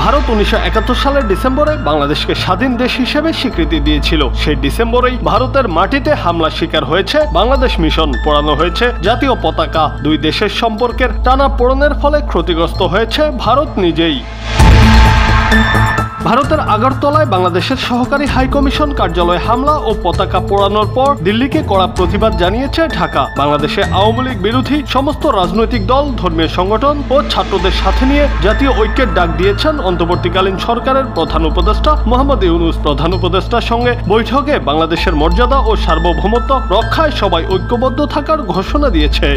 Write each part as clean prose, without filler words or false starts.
ভারত 1971 সালের ডিসেম্বরে বাংলাদেশকে স্বাধীন দেশ হিসেবে স্বীকৃতি দিয়েছিল। সেই ডিসেম্বরেই ভারতের মাটিতে হামলা শিকার হয়েছে বাংলাদেশ মিশন, পোড়ানো হয়েছে জাতীয় পতাকা। দুই দেশের সম্পর্কের টানাপোড়েনের ফলে ক্ষতিগ্রস্ত হয়েছে ভারত নিজেই। ভারতের আগরতলায় বাংলাদেশের সহকারী হাইকমিশন কার্যালয়ে হামলা ও পতাকা পোড়ানোর পর দিল্লিকে কড়া প্রতিবাদ জানিয়েছে ঢাকা। বাংলাদেশে আওয়ামী লীগ বিরোধী সমস্ত রাজনৈতিক দল, ধর্মীয় সংগঠন ও ছাত্রদের সাথে নিয়ে জাতীয় ঐক্যের ডাক দিয়েছেন অন্তর্বর্তীকালীন সরকারের প্রধান উপদেষ্টা মোহাম্মদ ইউনূস। প্রধান উপদেষ্টার সঙ্গে বৈঠকে বাংলাদেশের মর্যাদা ও সার্বভৌমত্ব রক্ষায় সবাই ঐক্যবদ্ধ থাকার ঘোষণা দিয়েছে।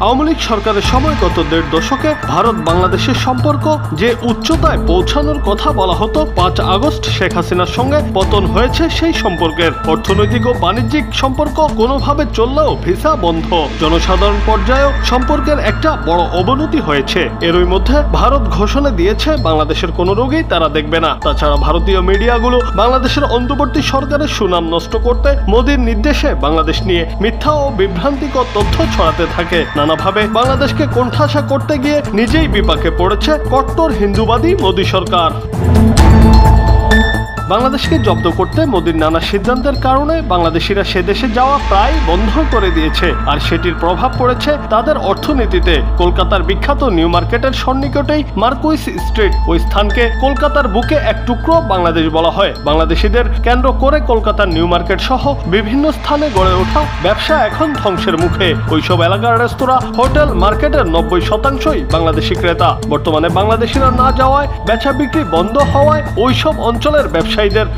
আওয়ামী লীগ সরকারের সময় গত ১.৫ দশকে ভারত বাংলাদেশের সম্পর্ক যে উচ্চতায় পৌঁছানোর কথা বলা হতো, ৫ আগস্ট শেখ হাসিনার সঙ্গে পতন হয়েছে সেই সম্পর্কের। অর্থনৈতিক ও বাণিজ্যিক সম্পর্ক কোনোভাবে চললেও ভিসা বন্ধ। জনসাধারণ পর্যায়েও সম্পর্কের একটা বড় অবনতি হয়েছে। এরই মধ্যে ভারত ঘোষণা দিয়েছে বাংলাদেশের কোনো রোগী তারা দেখবে না। তাছাড়া ভারতীয় মিডিয়াগুলো বাংলাদেশের অন্তর্বর্তী সরকারের সুনাম নষ্ট করতে মোদির নির্দেশে বাংলাদেশ নিয়ে মিথ্যা ও বিভ্রান্তিকর তথ্য ছড়াতে থাকে। নানাভাবে বাংলাদেশকে কোণঠাসা করতে গিয়ে নিজেই বিপাকে পড়েছে কট্টর হিন্দুবাদী মোদি সরকার। বাংলাদেশকে জব্দ করতে মোদির নানা সিদ্ধান্তের কারণে বাংলাদেশিরা সে দেশে যাওয়া প্রায় বন্ধ করে দিয়েছে, আর সেটির প্রভাব পড়েছে তাদের অর্থনীতিতে। কলকাতার বিখ্যাত নিউ মার্কেটের সন্নিকটেই মার্কুইস স্ট্রিট, ওই স্থানকে কলকাতার বুকে এক টুকরো বাংলাদেশ বলা হয়। বাংলাদেশিদের কেন্দ্র করে কলকাতার নিউ মার্কেট সহ বিভিন্ন স্থানে গড়ে ওঠা ব্যবসা এখন ধ্বংসের মুখে। ওইসব এলাকার রেস্তোরাঁ, হোটেল, মার্কেটের ৯০% বাংলাদেশি ক্রেতা। বর্তমানে বাংলাদেশিরা না যাওয়ায়, বেচা বিক্রি বন্ধ হওয়ায় ওইসব অঞ্চলের ব্যবসায়ীদের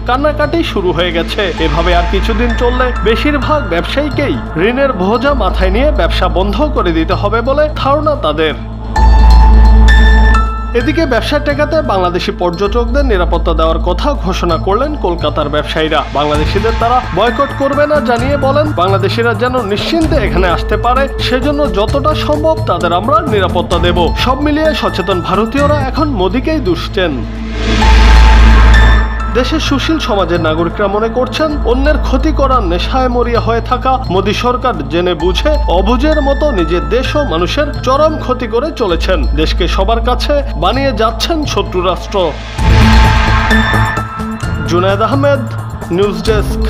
কান্নাকাটি শুরু হয়ে গেছে। এভাবে আর কিছুদিন চললে বেশিরভাগ ব্যবসায়ীকেই ঋণের বোঝা মাথায় নিয়ে ব্যবসা বন্ধ করে দিতে হবে বলে ধারণা তাদের। এদিকে ব্যবসা টেকাতে বাংলাদেশি পর্যটকদের নিরাপত্তা দেওয়ার কথা ঘোষণা করলেন কলকাতার ব্যবসায়ীরা। বাংলাদেশিদের তারা বয়কট করবে না জানিয়ে বলেন, বাংলাদেশিরা যেন নিশ্চিন্তে এখানে আসতে পারে সেজন্য যতটা সম্ভব তাদের আমরা নিরাপত্তা দেব। সব মিলিয়ে সচেতন ভারতীয়রা এখন মোদিকেই দুষছেন। দেশের সুশীল সমাজের নাগরিকরা মনে করছেন, অন্যের ক্ষতি করার নেশায় মরিয়া হয়ে থাকা মোদি সরকার জেনে বুঝে অবুঝের মতো নিজের দেশ ও মানুষের চরম ক্ষতি করে চলেছেন। দেশকে সবার কাছে বানিয়ে যাচ্ছেন শত্রু রাষ্ট্র। Junaid Ahmed, news desk.